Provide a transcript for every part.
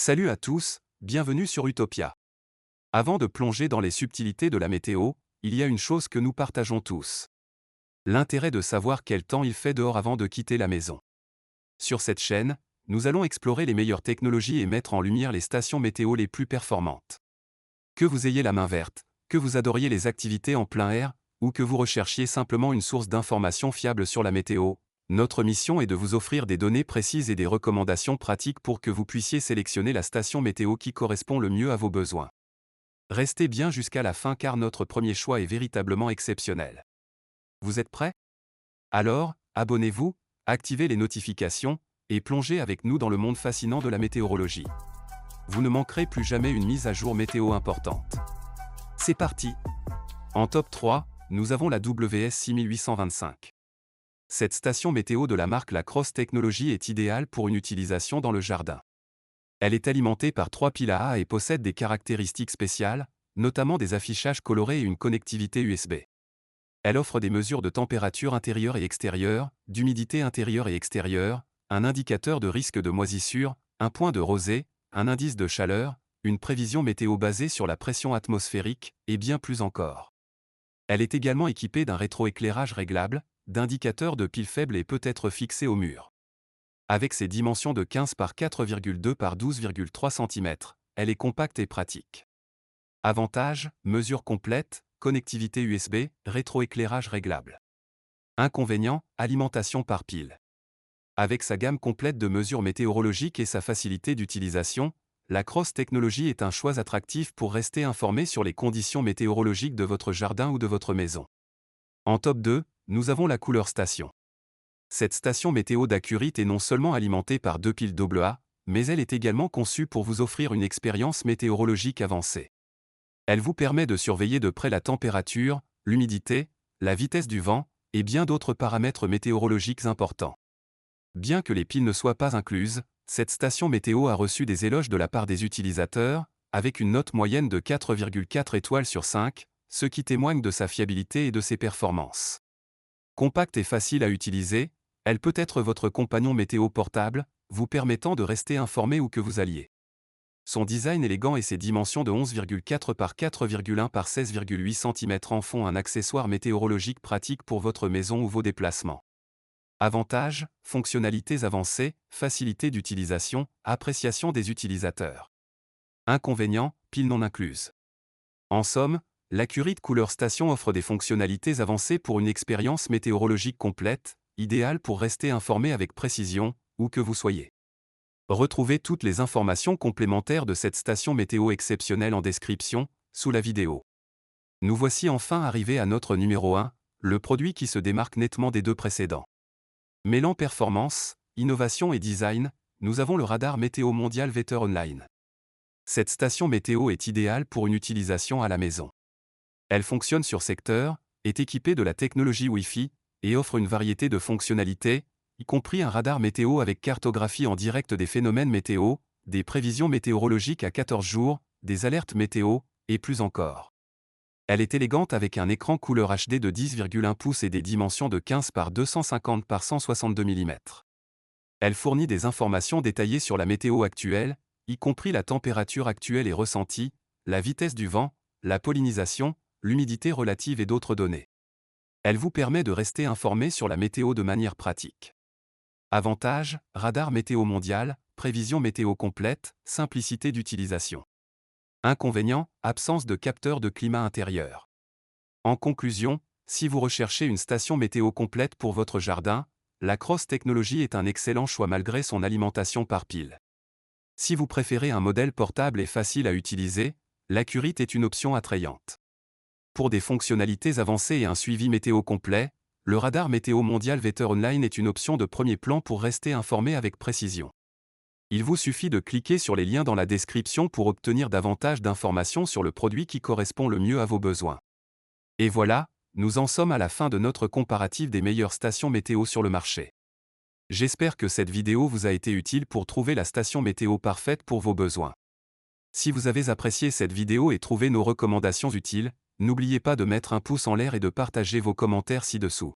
Salut à tous, bienvenue sur Utopia. Avant de plonger dans les subtilités de la météo, il y a une chose que nous partageons tous. L'intérêt de savoir quel temps il fait dehors avant de quitter la maison. Sur cette chaîne, nous allons explorer les meilleures technologies et mettre en lumière les stations météo les plus performantes. Que vous ayez la main verte, que vous adoriez les activités en plein air, ou que vous recherchiez simplement une source d'informations fiable sur la météo, notre mission est de vous offrir des données précises et des recommandations pratiques pour que vous puissiez sélectionner la station météo qui correspond le mieux à vos besoins. Restez bien jusqu'à la fin car notre premier choix est véritablement exceptionnel. Vous êtes prêts? Alors, abonnez-vous, activez les notifications, et plongez avec nous dans le monde fascinant de la météorologie. Vous ne manquerez plus jamais une mise à jour météo importante. C'est parti! En top 3, nous avons la WS 6825. Cette station météo de la marque Lacrosse Technologies est idéale pour une utilisation dans le jardin. Elle est alimentée par 3 piles à A et possède des caractéristiques spéciales, notamment des affichages colorés et une connectivité USB. Elle offre des mesures de température intérieure et extérieure, d'humidité intérieure et extérieure, un indicateur de risque de moisissure, un point de rosée, un indice de chaleur, une prévision météo basée sur la pression atmosphérique, et bien plus encore. Elle est également équipée d'un rétroéclairage réglable, d'indicateurs de pile faible et peut être fixé au mur. Avec ses dimensions de 15 par 4,2 par 12,3 cm, elle est compacte et pratique. Avantages, mesure complète, connectivité USB, rétroéclairage réglable. Inconvénients, alimentation par pile. Avec sa gamme complète de mesures météorologiques et sa facilité d'utilisation, Lacrosse Technologies est un choix attractif pour rester informé sur les conditions météorologiques de votre jardin ou de votre maison. En top 2, nous avons la Couleur Station. Cette station météo d'Accurite est non seulement alimentée par 2 piles AA, mais elle est également conçue pour vous offrir une expérience météorologique avancée. Elle vous permet de surveiller de près la température, l'humidité, la vitesse du vent, et bien d'autres paramètres météorologiques importants. Bien que les piles ne soient pas incluses, cette station météo a reçu des éloges de la part des utilisateurs, avec une note moyenne de 4,4 étoiles sur 5, ce qui témoigne de sa fiabilité et de ses performances. Compacte et facile à utiliser, elle peut être votre compagnon météo portable, vous permettant de rester informé où que vous alliez. Son design élégant et ses dimensions de 11,4 par 4,1 par 16,8 cm en font un accessoire météorologique pratique pour votre maison ou vos déplacements. Avantages, fonctionnalités avancées, facilité d'utilisation, appréciation des utilisateurs. Inconvénients, piles non incluses. En somme, l'Accurite Couleur Station offre des fonctionnalités avancées pour une expérience météorologique complète, idéale pour rester informé avec précision, où que vous soyez. Retrouvez toutes les informations complémentaires de cette station météo exceptionnelle en description, sous la vidéo. Nous voici enfin arrivés à notre numéro 1, le produit qui se démarque nettement des deux précédents. Mêlant performance, innovation et design, nous avons le radar météo mondial Weather Online. Cette station météo est idéale pour une utilisation à la maison. Elle fonctionne sur secteur, est équipée de la technologie Wi-Fi, et offre une variété de fonctionnalités, y compris un radar météo avec cartographie en direct des phénomènes météo, des prévisions météorologiques à 14 jours, des alertes météo, et plus encore. Elle est élégante avec un écran couleur HD de 10,1 pouces et des dimensions de 15 par 250 par 162 mm. Elle fournit des informations détaillées sur la météo actuelle, y compris la température actuelle et ressentie, la vitesse du vent, la pollinisation, l'humidité relative et d'autres données. Elle vous permet de rester informé sur la météo de manière pratique. Avantages, radar météo mondial, prévision météo complète, simplicité d'utilisation. Inconvénients, absence de capteur de climat intérieur. En conclusion, si vous recherchez une station météo complète pour votre jardin, Lacrosse Technologies est un excellent choix malgré son alimentation par pile. Si vous préférez un modèle portable et facile à utiliser, l'Accurite est une option attrayante. Pour des fonctionnalités avancées et un suivi météo complet, le radar météo mondial Weather Online est une option de premier plan pour rester informé avec précision. Il vous suffit de cliquer sur les liens dans la description pour obtenir davantage d'informations sur le produit qui correspond le mieux à vos besoins. Et voilà, nous en sommes à la fin de notre comparatif des meilleures stations météo sur le marché. J'espère que cette vidéo vous a été utile pour trouver la station météo parfaite pour vos besoins. Si vous avez apprécié cette vidéo et trouvé nos recommandations utiles, n'oubliez pas de mettre un pouce en l'air et de partager vos commentaires ci-dessous.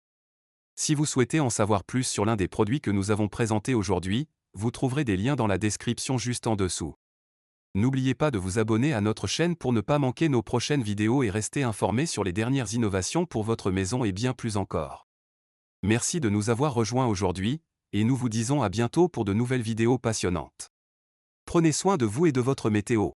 Si vous souhaitez en savoir plus sur l'un des produits que nous avons présentés aujourd'hui, vous trouverez des liens dans la description juste en dessous. N'oubliez pas de vous abonner à notre chaîne pour ne pas manquer nos prochaines vidéos et rester informé sur les dernières innovations pour votre maison et bien plus encore. Merci de nous avoir rejoints aujourd'hui, et nous vous disons à bientôt pour de nouvelles vidéos passionnantes. Prenez soin de vous et de votre météo.